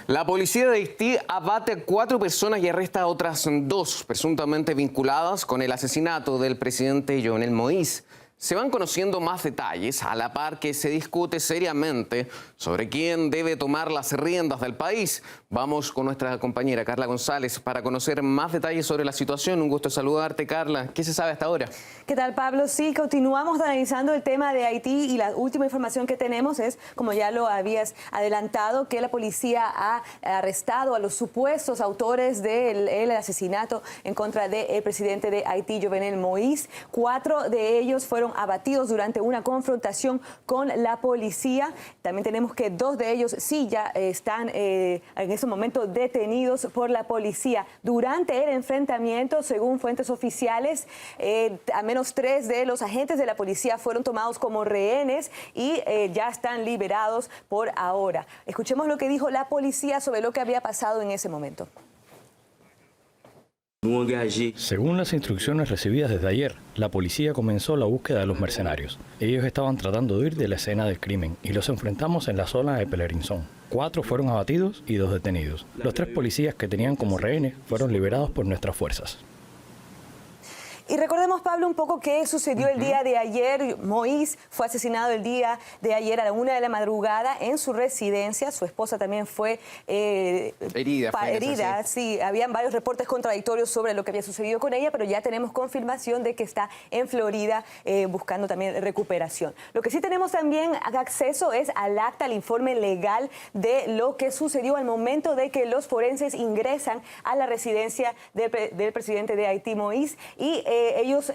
La policía de Haití abate a 4 personas y arresta a otras 2, presuntamente vinculadas con el asesinato del presidente Jovenel Moïse. Se van conociendo más detalles a la par que se discute seriamente sobre quién debe tomar las riendas del país. Vamos con nuestra compañera Carla González para conocer más detalles sobre la situación. Un gusto saludarte, Carla. ¿Qué se sabe hasta ahora? ¿Qué tal, Pablo? Sí, continuamos analizando el tema de Haití y la última información que tenemos es, como ya lo habías adelantado, que la policía ha arrestado a los supuestos autores del asesinato en contra del presidente de Haití, Jovenel Moïse. 4 de ellos fueron abatidos durante una confrontación con la policía. También tenemos que 2 de ellos sí ya están en ese momento detenidos por la policía. Durante el enfrentamiento, según fuentes oficiales, al menos 3 de los agentes de la policía fueron tomados como rehenes y ya están liberados por ahora. Escuchemos lo que dijo la policía sobre lo que había pasado en ese momento. Según las instrucciones recibidas desde ayer, la policía comenzó la búsqueda de los mercenarios. Ellos estaban tratando de huir de la escena del crimen y los enfrentamos en la zona de Pelerinzón. 4 fueron abatidos y 2 detenidos. Los 3 policías que tenían como rehenes fueron liberados por nuestras fuerzas. Y recordemos, Pablo, un poco qué sucedió el día de ayer. Moïse fue asesinado el día de ayer a la 1 de la madrugada en su residencia. Su esposa también fue herida. Sí, habían varios reportes contradictorios sobre lo que había sucedido con ella, pero ya tenemos confirmación de que está en Florida buscando también recuperación. Lo que sí tenemos también acceso es al acta, al informe legal de lo que sucedió al momento de que los forenses ingresan a la residencia del presidente de Haití, Moïse, y ellos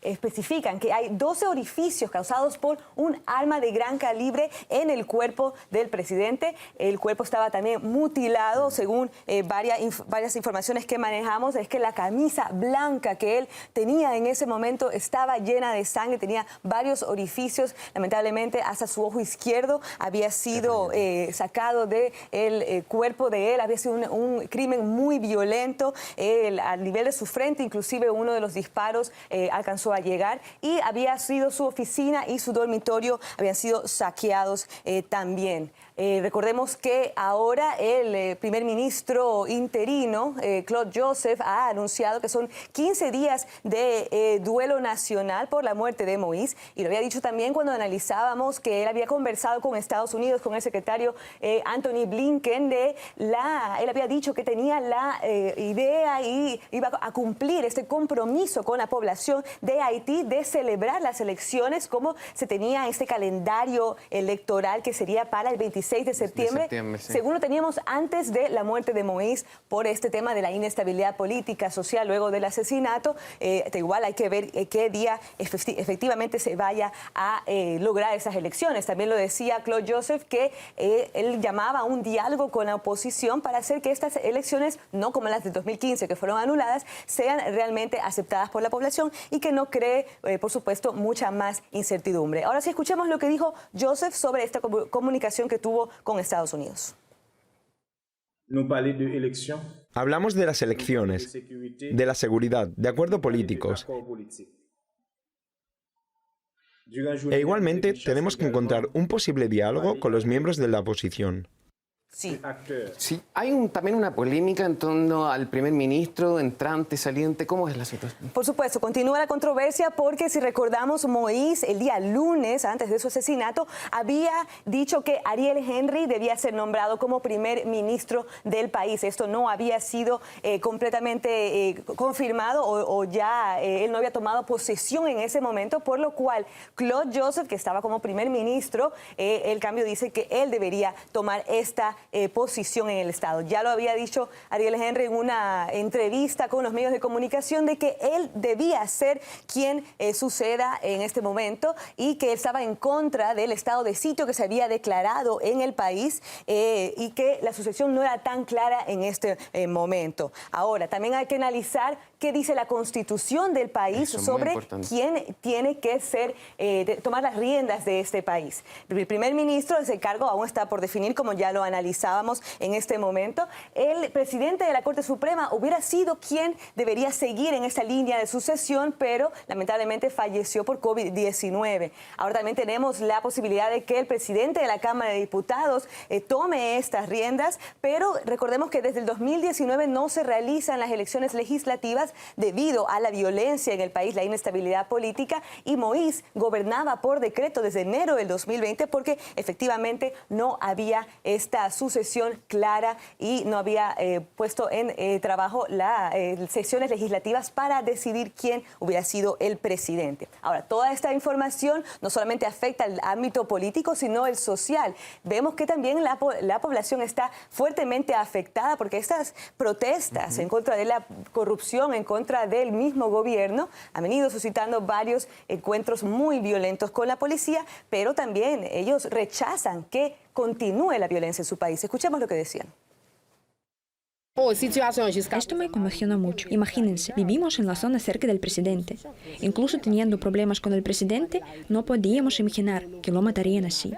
especifican que hay 12 orificios causados por un arma de gran calibre en el cuerpo del presidente. El cuerpo estaba también mutilado, según varias informaciones que manejamos. Es que la camisa blanca que él tenía en ese momento estaba llena de sangre, tenía varios orificios. Lamentablemente, hasta su ojo izquierdo había sido sacado del cuerpo de él. Había sido un crimen muy violento. Al nivel de su frente, inclusive uno de los disparos alcanzó a llegar, y había sido su oficina y su dormitorio habían sido saqueados también. Recordemos que ahora el primer ministro interino, Claude Joseph, ha anunciado que son 15 días de duelo nacional por la muerte de Moïse, y lo había dicho también cuando analizábamos que él había conversado con Estados Unidos, con el secretario Antony Blinken. Él había dicho que tenía la idea y iba a cumplir este compromiso con la población de Haití de celebrar las elecciones como se tenía este calendario electoral que sería para el 26 de septiembre, sí. Según lo teníamos antes de la muerte de Moïse, por este tema de la inestabilidad política, social, luego del asesinato. Igual hay que ver qué día efectivamente se vaya a lograr esas elecciones. También lo decía Claude Joseph, que él llamaba a un diálogo con la oposición para hacer que estas elecciones, no como las de 2015 que fueron anuladas, sean realmente aceptadas por la población y que no cree, por supuesto, mucha más incertidumbre. Ahora sí, escuchemos lo que dijo Joseph sobre esta comunicación que tuvo con Estados Unidos. Hablamos de las elecciones, de la seguridad, de acuerdos políticos. E igualmente tenemos que encontrar un posible diálogo con los miembros de la oposición. Sí. Sí, hay también una polémica en torno al primer ministro, entrante, saliente. ¿Cómo es la situación? Por supuesto, continúa la controversia porque, si recordamos, Moïse el día lunes, antes de su asesinato, había dicho que Ariel Henry debía ser nombrado como primer ministro del país. Esto no había sido completamente confirmado o ya él no había tomado posesión en ese momento, por lo cual Claude Joseph, que estaba como primer ministro, el cambio dice que él debería tomar esta posición en el Estado. Ya lo había dicho Ariel Henry en una entrevista con los medios de comunicación, de que él debía ser quien suceda en este momento, y que él estaba en contra del estado de sitio que se había declarado en el país, y que la sucesión no era tan clara en este momento. Ahora, también hay que analizar qué dice la Constitución del país sobre quién tiene que tomar las riendas de este país. El primer ministro, ese cargo aún está por definir, como ya lo analizamos. analizábamos en este momento. El presidente de la Corte Suprema hubiera sido quien debería seguir en esta línea de sucesión, pero lamentablemente falleció por COVID-19. Ahora también tenemos la posibilidad de que el presidente de la Cámara de Diputados tome estas riendas, pero recordemos que desde el 2019 no se realizan las elecciones legislativas debido a la violencia en el país, la inestabilidad política, y Moïse gobernaba por decreto desde enero del 2020 porque efectivamente no había esta sucesión clara y no había puesto en trabajo las sesiones legislativas para decidir quién hubiera sido el presidente. Ahora, toda esta información no solamente afecta al ámbito político, sino el social. Vemos que también la población está fuertemente afectada porque estas protestas en contra de la corrupción, en contra del mismo gobierno, han venido suscitando varios encuentros muy violentos con la policía, pero también ellos rechazan que continúe la violencia en su país. Escuchemos lo que decían. Esto me conmocionó mucho. Imagínense, vivimos en la zona cerca del presidente. Incluso teniendo problemas con el presidente, no podíamos imaginar que lo matarían así.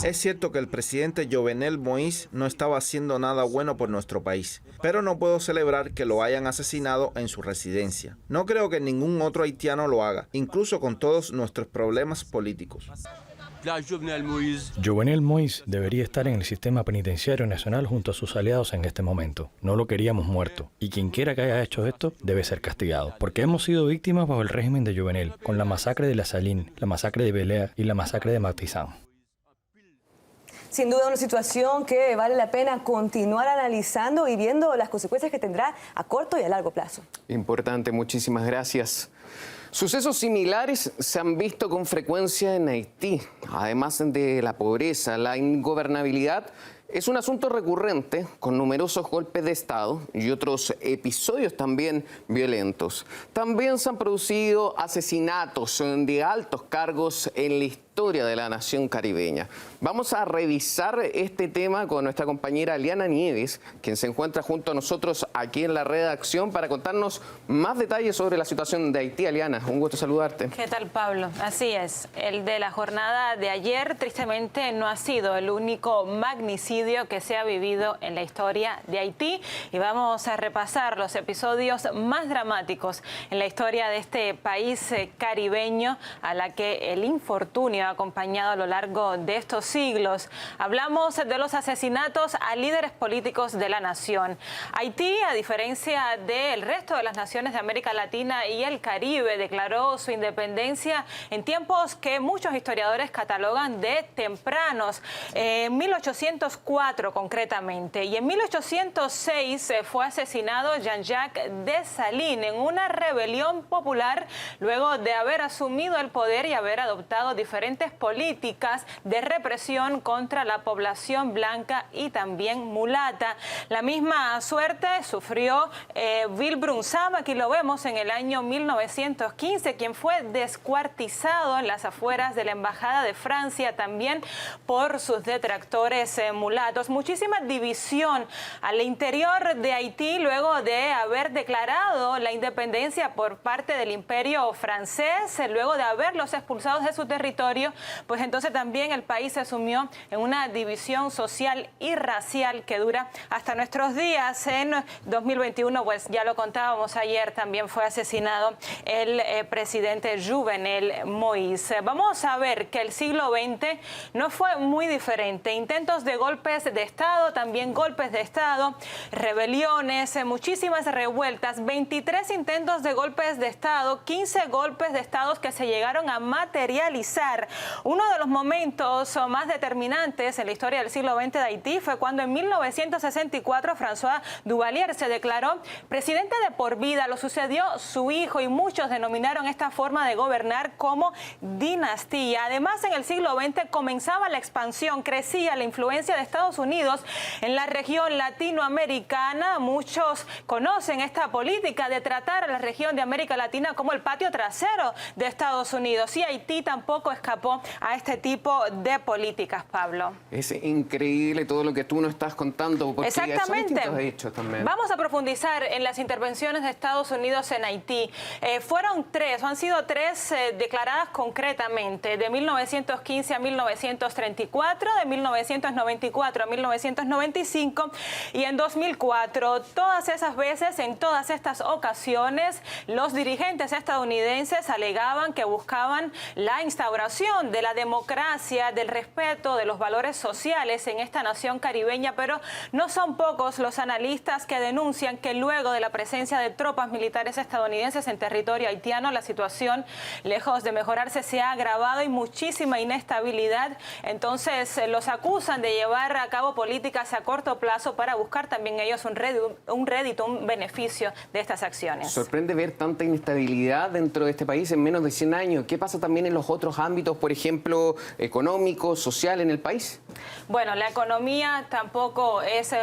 Es cierto que el presidente Jovenel Moïse no estaba haciendo nada bueno por nuestro país, pero no puedo celebrar que lo hayan asesinado en su residencia. No creo que ningún otro haitiano lo haga, incluso con todos nuestros problemas políticos. Jovenel Moïse debería estar en el sistema penitenciario nacional junto a sus aliados en este momento. No lo queríamos muerto. Y quien quiera que haya hecho esto debe ser castigado. Porque hemos sido víctimas bajo el régimen de Jovenel, con la masacre de La Saline, la masacre de Bel-Air y la masacre de Martizan. Sin duda una situación que vale la pena continuar analizando y viendo las consecuencias que tendrá a corto y a largo plazo. Importante, muchísimas gracias. Sucesos similares se han visto con frecuencia en Haití. Además de la pobreza, la ingobernabilidad es un asunto recurrente con numerosos golpes de Estado y otros episodios también violentos. También se han producido asesinatos de altos cargos en la historia de la nación caribeña. Vamos a revisar este tema con nuestra compañera Liana Nieves, quien se encuentra junto a nosotros aquí en la redacción para contarnos más detalles sobre la situación de Haití. Liana, un gusto saludarte. ¿Qué tal, Pablo? Así es, el de la jornada de ayer tristemente no ha sido el único magnicidio que se ha vivido en la historia de Haití y vamos a repasar los episodios más dramáticos en la historia de este país caribeño a la que el infortunio ha acompañado a lo largo de estos siglos. Hablamos de los asesinatos a líderes políticos de la nación. Haití, a diferencia del resto de las naciones de América Latina y el Caribe, declaró su independencia en tiempos que muchos historiadores catalogan de tempranos, en 1804 concretamente, y en 1806 fue asesinado Jean-Jacques Dessalines en una rebelión popular luego de haber asumido el poder y haber adoptado diferentes políticas de represión contra la población blanca y también mulata. La misma suerte sufrió Villebrunzam, aquí lo vemos en el año 1915, quien fue descuartizado en las afueras de la Embajada de Francia también por sus detractores mulatos. Muchísima división al interior de Haití luego de haber declarado la independencia por parte del Imperio francés, luego de haberlos expulsados de su territorio, pues entonces también el país se sumió en una división social y racial que dura hasta nuestros días. En 2021, pues ya lo contábamos ayer, también fue asesinado el presidente Jovenel Moïse. Vamos a ver que el siglo XX no fue muy diferente. Intentos de golpes de Estado, también golpes de Estado, rebeliones, muchísimas revueltas, 23 intentos de golpes de Estado, 15 golpes de Estado que se llegaron a materializar. Uno de los momentos más determinantes en la historia del siglo XX de Haití fue cuando en 1964 François Duvalier se declaró presidente de por vida. Lo sucedió su hijo y muchos denominaron esta forma de gobernar como dinastía. Además, en el siglo XX comenzaba la expansión, crecía la influencia de Estados Unidos en la región latinoamericana. Muchos conocen esta política de tratar a la región de América Latina como el patio trasero de Estados Unidos, y Haití tampoco escapó escapó a este tipo de políticas, Pablo. Es increíble todo lo que tú nos estás contando, porque Exactamente. son distintos hechos también. Vamos a profundizar en las intervenciones de Estados Unidos en Haití. Fueron tres, o han sido tres declaradas concretamente, de 1915 a 1934, de 1994 a 1995 y en 2004. Todas esas veces, en todas estas ocasiones, los dirigentes estadounidenses alegaban que buscaban la instauración de la democracia, del respeto de los valores sociales en esta nación caribeña, pero no son pocos los analistas que denuncian que luego de la presencia de tropas militares estadounidenses en territorio haitiano, la situación, lejos de mejorarse, se ha agravado y muchísima inestabilidad. Entonces, los acusan de llevar a cabo políticas a corto plazo para buscar también ellos un rédito, un beneficio de estas acciones. Sorprende ver tanta inestabilidad dentro de este país en menos de 100 años. ¿Qué pasa también en los otros ámbitos, por ejemplo, económico, social en el país? Bueno, la economía tampoco es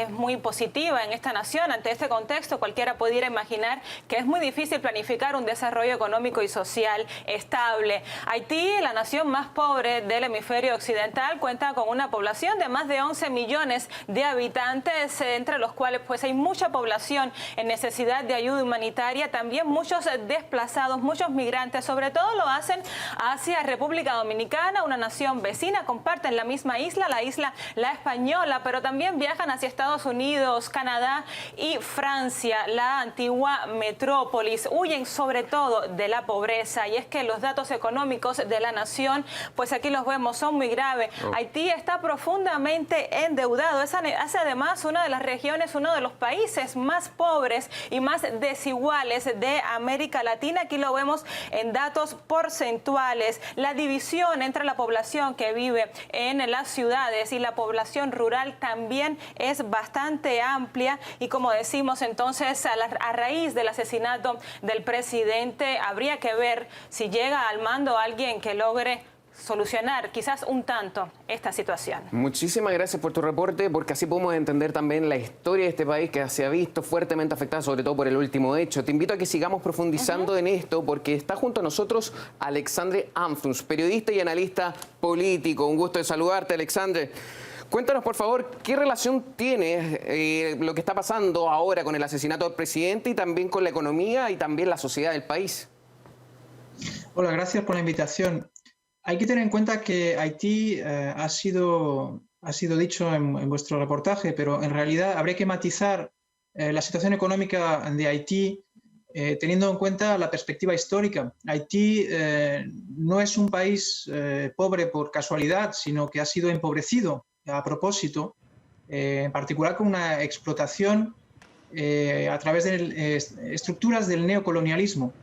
muy positiva en esta nación. Ante este contexto, cualquiera pudiera imaginar que es muy difícil planificar un desarrollo económico y social estable. Haití, la nación más pobre del hemisferio occidental, cuenta con una población de más de 11 millones de habitantes, entre los cuales pues hay mucha población en necesidad de ayuda humanitaria, también muchos desplazados, muchos migrantes, sobre todo lo hacen hacia República Dominicana, una nación vecina, comparten la misma isla, la española, pero también viajan hacia Estados Unidos, Canadá y Francia, la antigua metrópolis. Huyen sobre todo de la pobreza, y es que los datos económicos de la nación, pues aquí los vemos, son muy graves. Haití está profundamente endeudado, es además una de las regiones, uno de los países más pobres y más desiguales de América Latina. Aquí lo vemos en datos porcentuales. La división entre la población que vive en las ciudades y la población rural también es bastante amplia, y como decimos, entonces a raíz del asesinato del presidente habría que ver si llega al mando alguien que logre solucionar quizás un tanto esta situación. Muchísimas gracias por tu reporte, porque así podemos entender también la historia de este país, que se ha visto fuertemente afectada sobre todo por el último hecho. Te invito a que sigamos profundizando en esto, porque está junto a nosotros Alexandre Amstutz, periodista y analista político. Un gusto de saludarte, Alexandre. Cuéntanos, por favor, ¿qué relación tiene lo que está pasando ahora con el asesinato del presidente y también con la economía y también la sociedad del país? Hola, gracias por la invitación. Hay que tener en cuenta que Haití ha sido dicho en vuestro reportaje, pero en realidad habría que matizar la situación económica de Haití teniendo en cuenta la perspectiva histórica. Haití no es un país pobre por casualidad, sino que ha sido empobrecido a propósito, en particular con una explotación a través de estructuras del neocolonialismo.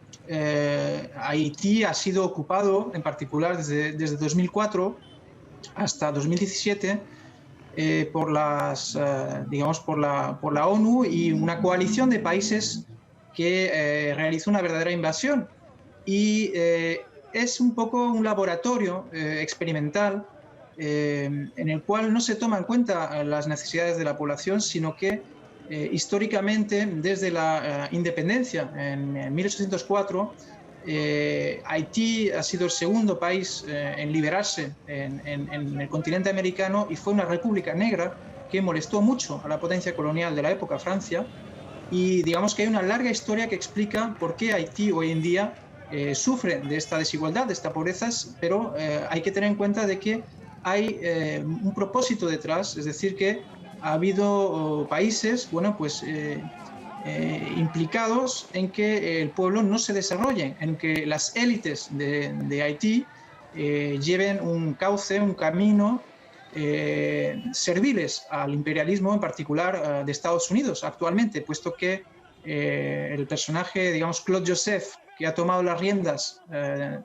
Haití ha sido ocupado en particular desde 2004 hasta 2017 por la ONU y una coalición de países que realizó una verdadera invasión, y es un poco un laboratorio experimental en el cual no se toma en cuenta las necesidades de la población, sino que históricamente, desde la independencia en 1804, Haití ha sido el segundo país en liberarse en el continente americano, y fue una república negra que molestó mucho a la potencia colonial de la época, Francia, y digamos que hay una larga historia que explica por qué Haití hoy en día sufre de esta desigualdad, de esta pobreza, pero hay que tener en cuenta de que hay un propósito detrás, es decir, que ha habido países, implicados en que el pueblo no se desarrolle, en que las élites de Haití lleven un cauce, un camino serviles al imperialismo, en particular de Estados Unidos actualmente, puesto que el personaje, digamos, Claude Joseph, que ha tomado las riendas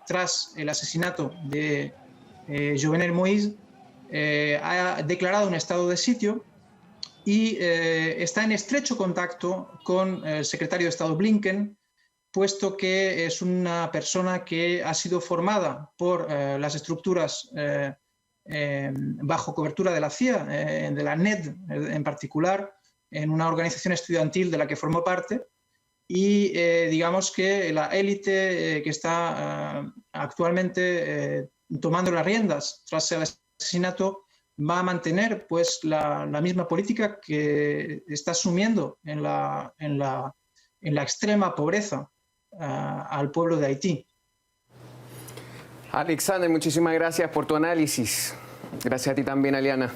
tras el asesinato de Jovenel Moïse, ha declarado un estado de sitio y está en estrecho contacto con el secretario de Estado Blinken, puesto que es una persona que ha sido formada por las estructuras bajo cobertura de la CIA, de la NED en particular, en una organización estudiantil de la que formó parte, y digamos que la élite que está actualmente tomando las riendas tras el asesinato, va a mantener pues la misma política que está asumiendo en la extrema pobreza al pueblo de Haití. Alexander, muchísimas gracias por tu análisis. Gracias a ti también, Aliana.